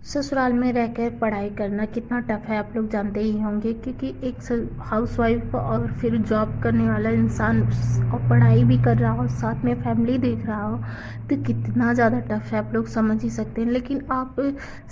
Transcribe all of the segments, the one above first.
ससुराल में रहकर पढ़ाई करना कितना टफ़ है आप लोग जानते ही होंगे, क्योंकि एक हाउसवाइफ और फिर जॉब करने वाला इंसान और पढ़ाई भी कर रहा हो, साथ में फैमिली देख रहा हो, तो कितना ज़्यादा टफ़ है आप लोग समझ ही सकते हैं। लेकिन आप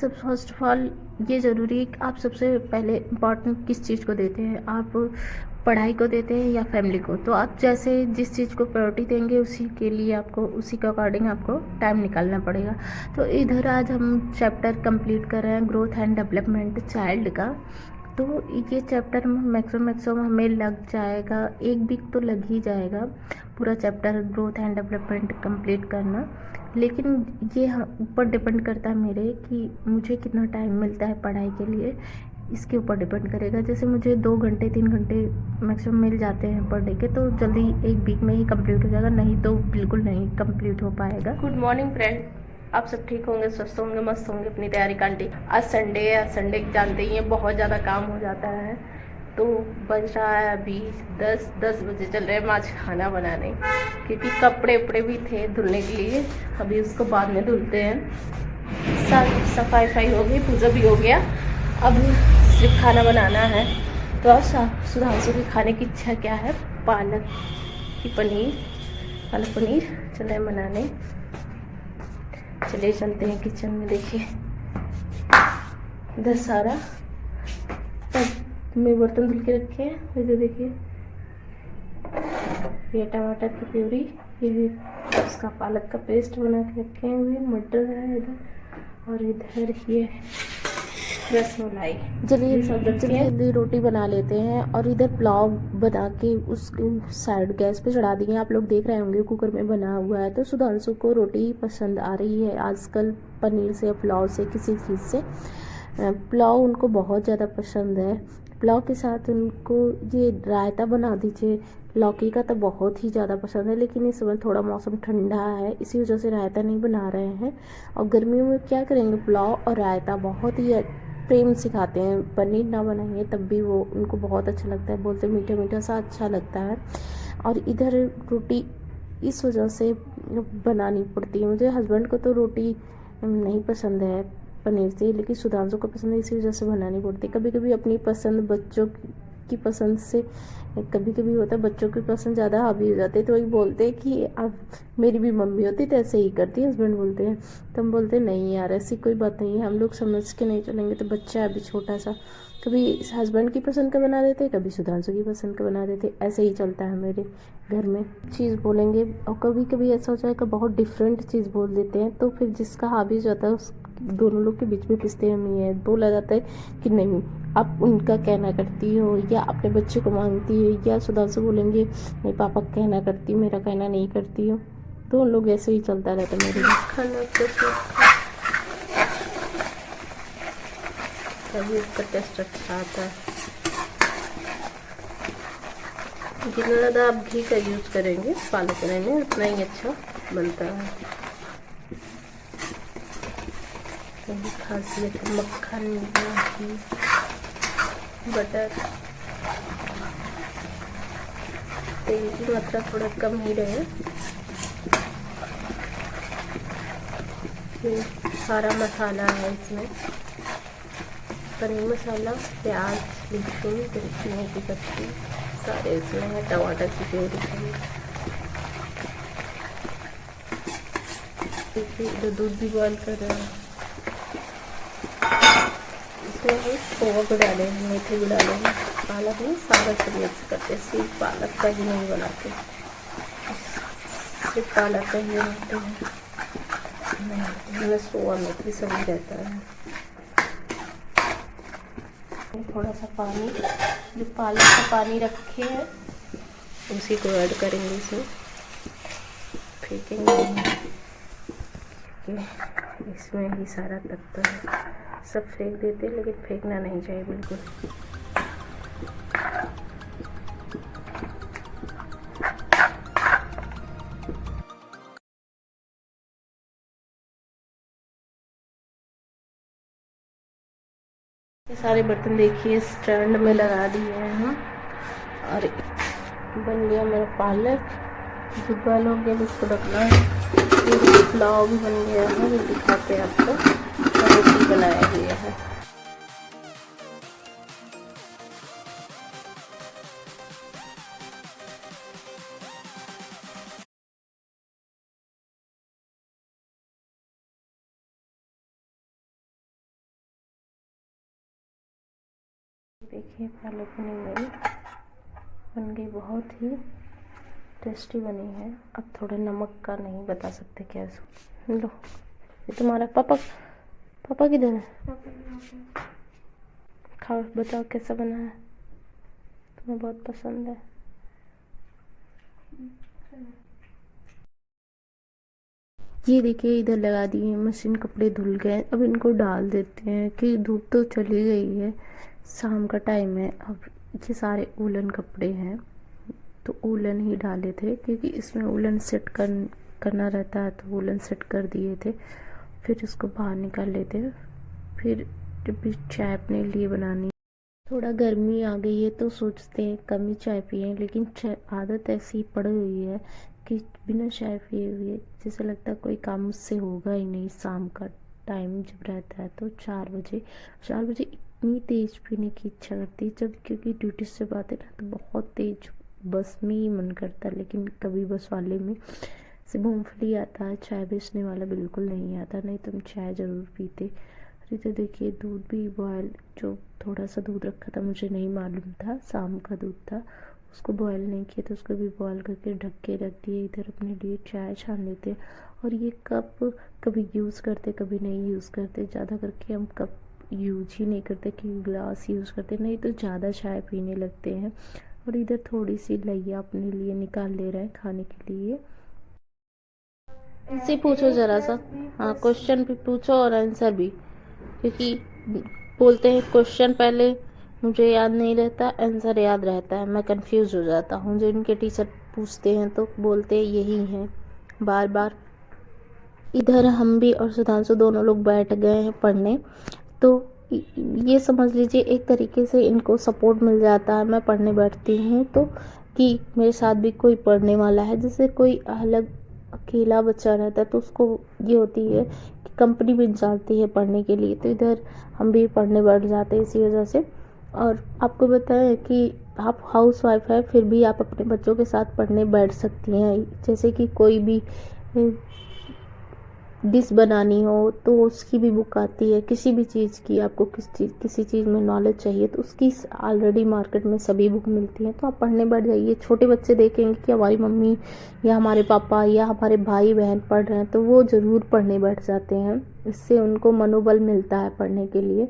सब फर्स्ट ऑफ ऑल ये ज़रूरी है कि आप सबसे पहले इम्पोर्टेंट किस चीज़ को देते हैं, आप पढ़ाई को देते हैं या फैमिली को। तो आप जैसे जिस चीज़ को प्रायोरिटी देंगे उसी के लिए आपको उसी के अकॉर्डिंग आपको टाइम निकालना पड़ेगा। तो इधर आज हम चैप्टर कंप्लीट कर रहे हैं ग्रोथ एंड डेवलपमेंट चाइल्ड का। तो ये चैप्टर मैक्सिमम हमें लग जाएगा 1 वीक तो लग ही जाएगा पूरा chapter growth and development complete करना। लेकिन ये ऊपर डिपेंड करता है मेरे कि मुझे कितना टाइम मिलता है पढ़ाई के लिए, इसके ऊपर डिपेंड करेगा। जैसे मुझे 2 घंटे 3 घंटे मैक्सिमम मिल जाते हैं पर डे के, तो जल्दी 1 वीक में ही कंप्लीट हो जाएगा, नहीं तो बिल्कुल नहीं कंप्लीट हो पाएगा। गुड मॉर्निंग फ्रेंड, आप सब ठीक होंगे, स्वस्थ होंगे, मस्त होंगे, अपनी तैयारी कर ली। आज संडे है, संडे जानते ही हैं बहुत ज़्यादा काम हो जाता है। तो बज रहा है अभी 10 बजे चल रहे हैं हम आज खाना बनाने, क्योंकि कपड़े उपड़े भी थे धुलने के लिए, अभी उसको बाद में धुलते हैं। सफाई हो गई, पूजा भी हो गया, अब सिर्फ खाना बनाना है। तो आज सुधांशु की खाने की इच्छा क्या है, पालक पनीर चले बनाने। चलिए चलते हैं किचन में। देखिए इधर सारा में बर्तन धुल के रखे हैं। इधर देखिए ये टमाटर की प्यूरी, ये उसका पालक का पेस्ट बना के रखे हुए, मटर है इधर, और इधर ये रसमलाई। चलिए जल्दी रोटी बना लेते हैं। और इधर पुलाव बना के उस साइड गैस पे चढ़ा दिए। आप लोग देख रहे होंगे कुकर में बना हुआ है। तो सुधांशु को रोटी पसंद आ रही है आजकल, पनीर से, पुलाव से, किसी चीज़ से। पुलाव उनको बहुत ज़्यादा पसंद है। पुलाव के साथ उनको ये रायता बना दीजिए लौकी का, तो बहुत ही ज़्यादा पसंद है। लेकिन इस समय थोड़ा मौसम ठंडा है, इसी वजह से रायता नहीं बना रहे हैं। और गर्मियों में क्या करेंगे, पुलाव और रायता बहुत ही प्रेम से खाते हैं। पनीर ना बनाएंगे तब भी वो उनको बहुत अच्छा लगता है, बोलते मीठा मीठा सा अच्छा लगता है। और इधर रोटी इस वजह से बनानी पड़ती है मुझे। हस्बैंड को तो रोटी नहीं पसंद है पनीर से, लेकिन सुधांशु को पसंद है, इसी वजह से बनानी पड़ती है। कभी कभी अपनी पसंद बच्चों की पसंद से, कभी कभी होता है बच्चों की पसंद ज़्यादा हावी हो जाती है, तो वही बोलते हैं कि अब मेरी भी मम्मी होती तो ऐसे ही करती, हस्बैंड बोलते हैं। तो हम बोलते हैं नहीं यार ऐसी कोई बात नहीं है, हम लोग समझ के नहीं चलेंगे। तो बच्चा है अभी छोटा सा, कभी हस्बैंड की पसंद का बना देते, कभी सुधांशु की पसंद का बना देते, ऐसे ही चलता है मेरे घर में। चीज़ बोलेंगे और कभी कभी ऐसा हो जाएगा बहुत डिफरेंट चीज़ बोल देते हैं, तो फिर जिसका हावी हो जाता है उस दोनों लोग के बीच में पिसते नहीं है। बोला जाता है कि नहीं आप उनका कहना करती हो, या अपने बच्चे को मांगती हो, या सुधांशु बोलेंगे नहीं पापा कहना करती, मेरा कहना नहीं करती हो। तो उन लोग ऐसे ही चलता रहता है मेरे खाना। तभी उसका टेस्ट अच्छा आता है। जितना ज़्यादा आप घी का यूज़ करेंगे पालक पनीर में उतना ही अच्छा बनता है। खासियत मक्खन, घी, बटर, तेल की मात्रा थोड़ा कम ही रहे। ये सारा मसाला है इसमें, पनीर मसाला, प्याज, लहसुन, धनिया की पत्ती सारे इसमें है, टमाटर की प्यूरी। देखिए दूध भी बॉयल कर रहे हैं, इसमें हम खोवा भी डाले हैं, मेथी भी डाले हैं। पालक में सारा सब मिक्स करते, सिर्फ पालक का ही नहीं बनाते, सिर्फ पालक का ही बनाते हैं। इसमें सोया मेथी सभी रहता है। थोड़ा सा पानी, जो पालक का पानी रखे हैं उसी को ऐड करेंगे इसमें, फेंकेंगे इसमें ही सारा तत्व है। सब फेंक देते हैं लेकिन फेंकना नहीं चाहिए बिल्कुल। ये सारे बर्तन देखिए स्टैंड में लगा दिए हैं हम, और बन गया मेरा पालक। जो बॉयल हो गया इसको रखना है। पुलाव भी बन गया है, दिखाते हैं आपको। रोटी बनाए देखिए पालक बन गई, बहुत ही टेस्टी बनी है। अब थोड़े नमक का नहीं बता सकते क्या इसको। लो, ये तुम्हारा पापा किधर है? खाओ, बताओ कैसा बना है, तुम्हें बहुत पसंद है। ये देखिए इधर लगा दिए मशीन, कपड़े धुल गए। अब इनको डाल देते हैं कि धूप तो चली गई है, शाम का टाइम है। अब ये सारे वूलन कपड़े हैं तो वूलन ही डाले थे, क्योंकि इसमें वूलन सेट करना रहता है, तो वूलन सेट कर दिए थे। फिर इसको बाहर निकाल लेते हैं। फिर जब भी चाय अपने लिए बनानी, थोड़ा गर्मी आ गई है तो सोचते हैं कम ही चाय पिए, लेकिन आदत ऐसी पड़ गई है कि बिना चाय पिए हुए जैसे लगता है कोई काम मुझसे होगा ही नहीं। शाम का टाइम जब रहता है तो 4 बजे इतनी तेज़ पीने की इच्छा करती है जब, क्योंकि ड्यूटी से आते ना तो बहुत तेज़ बस में ही मन करता है। लेकिन कभी बस वाले में से मूँगफली आता है, चाय बेचने वाला बिल्कुल नहीं आता, नहीं तो हम चाय ज़रूर पीते। तो देखिए दूध भी बॉयल, जो थोड़ा सा दूध रखा था, मुझे नहीं मालूम था शाम का दूध था, उसको बॉयल नहीं किया तो उसको भी बॉयल करके ढक के रख दिए। इधर अपने लिए चाय छान लेते। और ये कप कभी यूज़ करते कभी नहीं यूज़ करते, ज़्यादा करके हम कप यूज ही नहीं करते कि ग्लास यूज़ करते, नहीं तो ज़्यादा चाय पीने लगते हैं। और इधर थोड़ी सी लैया अपने लिए निकाल ले रहे हैं खाने के लिए। इनसे पूछो ज़रा सा, हाँ क्वेश्चन भी पूछो और आंसर भी, क्योंकि बोलते हैं क्वेश्चन पहले मुझे याद नहीं रहता, आंसर याद रहता है, मैं कंफ्यूज हो जाता हूँ। जो इनके टीचर पूछते हैं तो बोलते यही हैं बार बार। इधर हम भी और सुधांशु दोनों लोग बैठ गए हैं पढ़ने, तो ये समझ लीजिए एक तरीके से इनको सपोर्ट मिल जाता है। मैं पढ़ने बैठती हूँ तो कि मेरे साथ भी कोई पढ़ने वाला है, जैसे कोई अलग अकेला बच्चा रहता है तो उसको ये होती है कि कंपनी मिल जाती है पढ़ने के लिए, तो इधर हम भी पढ़ने बैठ जाते हैं इसी वजह से। और आपको बताएं कि आप हाउस वाइफ है फिर भी आप अपने बच्चों के साथ पढ़ने बैठ सकती हैं। जैसे कि कोई भी डिश बनानी हो तो उसकी भी बुक आती है, किसी भी चीज़ की आपको किसी चीज़ में नॉलेज चाहिए तो उसकी ऑलरेडी मार्केट में सभी बुक मिलती हैं, तो आप पढ़ने बैठ जाइए। छोटे बच्चे देखेंगे कि हमारी मम्मी या हमारे पापा या हमारे भाई बहन पढ़ रहे हैं तो वो ज़रूर पढ़ने बैठ जाते हैं। इससे उनको मनोबल मिलता है पढ़ने के लिए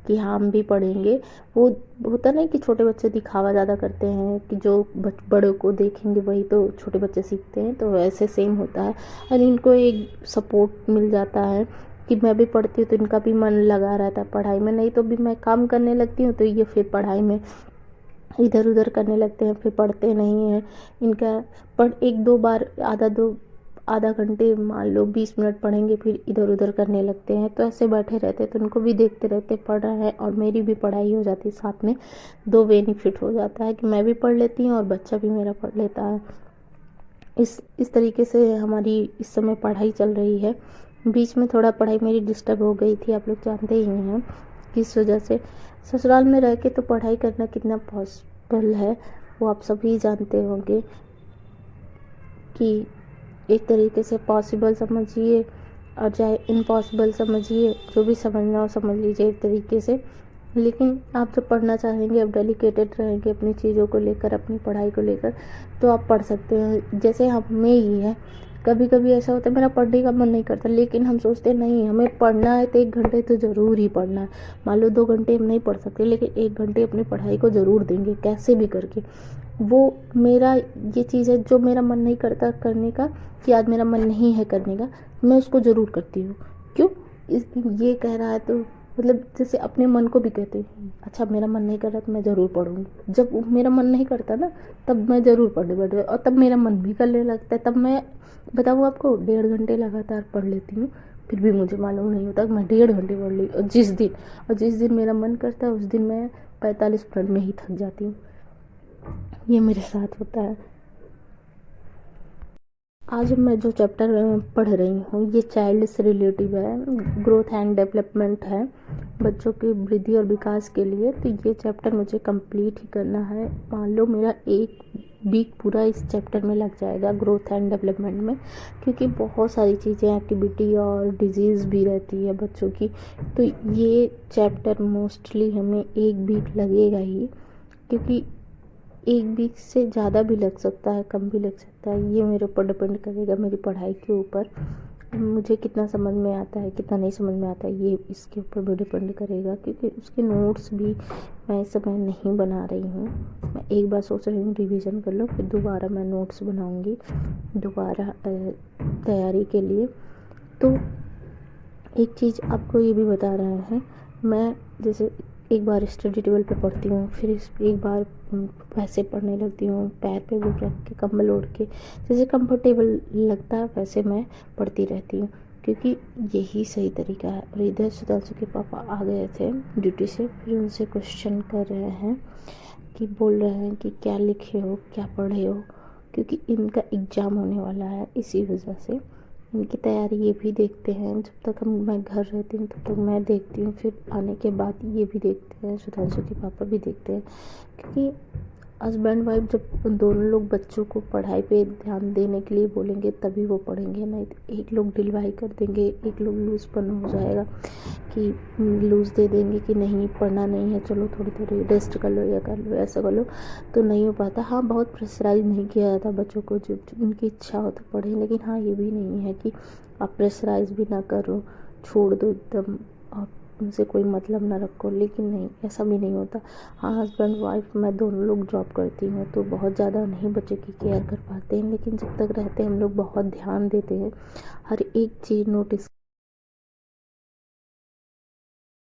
कि हाँ हम भी पढ़ेंगे। वो होता नहीं कि छोटे बच्चे दिखावा ज़्यादा करते हैं कि जो बड़ों को देखेंगे वही तो छोटे बच्चे सीखते हैं, तो वैसे सेम होता है। और इनको एक सपोर्ट मिल जाता है कि मैं भी पढ़ती हूँ तो इनका भी मन लगा रहता है पढ़ाई में, नहीं तो भी मैं काम करने लगती हूँ तो ये फिर पढ़ाई में इधर उधर करने लगते हैं, फिर पढ़ते नहीं हैं। इनका एक दो बार आधा घंटे मान लो 20 मिनट पढ़ेंगे फिर इधर उधर करने लगते हैं, तो ऐसे बैठे रहते हैं तो उनको भी देखते रहते पढ़ रहा है और मेरी भी पढ़ाई हो जाती है साथ में। दो बेनिफिट हो जाता है कि मैं भी पढ़ लेती हूँ और बच्चा भी मेरा पढ़ लेता है। इस तरीके से हमारी इस समय पढ़ाई चल रही है। बीच में थोड़ा पढ़ाई मेरी डिस्टर्ब हो गई थी, आप लोग जानते ही हैं किस वजह से। ससुराल में रह के तो पढ़ाई करना कितना पॉसिबल है वो आप सभी जानते होंगे, कि एक तरीके से पॉसिबल समझिए और चाहे इम्पॉसिबल समझिए, जो भी समझना हो समझ लीजिए एक तरीके से। लेकिन आप जब पढ़ना चाहेंगे, अब डेडिकेटेड रहेंगे अपनी चीज़ों को लेकर, अपनी पढ़ाई को लेकर, तो आप पढ़ सकते हैं। जैसे हमें ही है, कभी कभी ऐसा होता है मेरा पढ़ने का मन नहीं करता, लेकिन हम सोचते हैं नहीं हमें पढ़ना है तो 1 घंटे तो ज़रूर ही पढ़ना है। मान लो 2 घंटे हम नहीं पढ़ सकते, लेकिन 1 घंटे अपनी पढ़ाई को ज़रूर देंगे कैसे भी करके। वो मेरा ये चीज़ है, जो मेरा मन नहीं करता करने का, कि आज मेरा मन नहीं है करने का, मैं उसको ज़रूर करती हूँ। क्यों? ये कह रहा है तो मतलब जैसे अपने मन को भी कहते हैं अच्छा मेरा मन नहीं कर रहा तो मैं ज़रूर पढ़ूँगी। जब मेरा मन नहीं करता ना तब मैं ज़रूर पढ़ने बैठ और तब मेरा मन भी करने लगता है, तब मैं बताऊँ आपको 1.5 घंटे लगातार पढ़ लेती हूँ, फिर भी मुझे मालूम नहीं होता कि मैं 1.5 घंटे पढ़ ली। और जिस दिन मेरा मन करता है उस दिन मैं 45 मिनट में ही थक जाती हूँ। ये मेरे साथ होता है। आज मैं जो चैप्टर पढ़ रही हूँ ये चाइल्ड से रिलेटिव है, ग्रोथ एंड डेवलपमेंट है, बच्चों की वृद्धि और विकास के लिए। तो ये चैप्टर मुझे कंप्लीट ही करना है। मान लो मेरा एक वीक पूरा इस चैप्टर में लग जाएगा ग्रोथ एंड डेवलपमेंट में, क्योंकि बहुत सारी चीज़ें एक्टिविटी और डिजीज़ भी रहती है बच्चों की। तो ये चैप्टर मोस्टली हमें 1 वीक लगेगा ही, क्योंकि 1 वीक से ज़्यादा भी लग सकता है, कम भी लग सकता है। ये मेरे ऊपर डिपेंड करेगा, मेरी पढ़ाई के ऊपर, मुझे कितना समझ में आता है कितना नहीं समझ में आता है, ये इसके ऊपर भी डिपेंड करेगा। क्योंकि उसके नोट्स भी मैं इस समय नहीं बना रही हूँ। मैं एक बार सोच रही हूँ रिवीजन कर लो, फिर दोबारा मैं नोट्स बनाऊँगी दोबारा तैयारी के लिए। तो एक चीज़ आपको ये भी बता रहे हैं, मैं जैसे एक बार स्टडी टेबल पे पढ़ती हूँ, फिर एक बार वैसे पढ़ने लगती हूँ, पैर पे बुक रख के, कंबल ओढ़ के, जैसे कंफर्टेबल लगता है वैसे मैं पढ़ती रहती हूँ, क्योंकि यही सही तरीका है। और इधर सुधांशु के पापा आ गए थे ड्यूटी से, फिर उनसे क्वेश्चन कर रहे हैं कि बोल रहे हैं कि क्या लिखे हो, क्या पढ़े हो, क्योंकि इनका एग्ज़ाम होने वाला है, इसी वजह से इनकी तैयारी ये भी देखते हैं। जब तक मैं घर रहती हूँ तब तक मैं देखती हूँ, फिर आने के बाद ये भी देखते हैं, सुधांशु के पापा भी देखते हैं। क्योंकि हस्बैंड वाइफ जब दोनों लोग बच्चों को पढ़ाई पे ध्यान देने के लिए बोलेंगे तभी वो पढ़ेंगे, नहीं तो एक लोग ढिलवाई कर देंगे, एक लोग लूज़पन हो जाएगा कि लूज़ दे देंगे कि नहीं पढ़ना नहीं है, चलो थोड़ी थोड़ी रेस्ट कर लो या कर लो ऐसा कर लो, तो नहीं हो पाता। हाँ, बहुत प्रेशराइज नहीं किया जाता बच्चों को, जो उनकी इच्छा हो तो पढ़ें, लेकिन हाँ ये भी नहीं है कि आप प्रेशराइज भी ना करो, छोड़ दो एकदम और उनसे कोई मतलब ना रखो, लेकिन नहीं, ऐसा भी नहीं होता। हाँ, हस्बैंड वाइफ मैं दोनों लोग जॉब करती हूँ, तो बहुत ज़्यादा नहीं बच्चे की केयर कर पाते हैं, लेकिन जब तक रहते हैं हम लोग बहुत ध्यान देते हैं, हर एक चीज़ नोटिस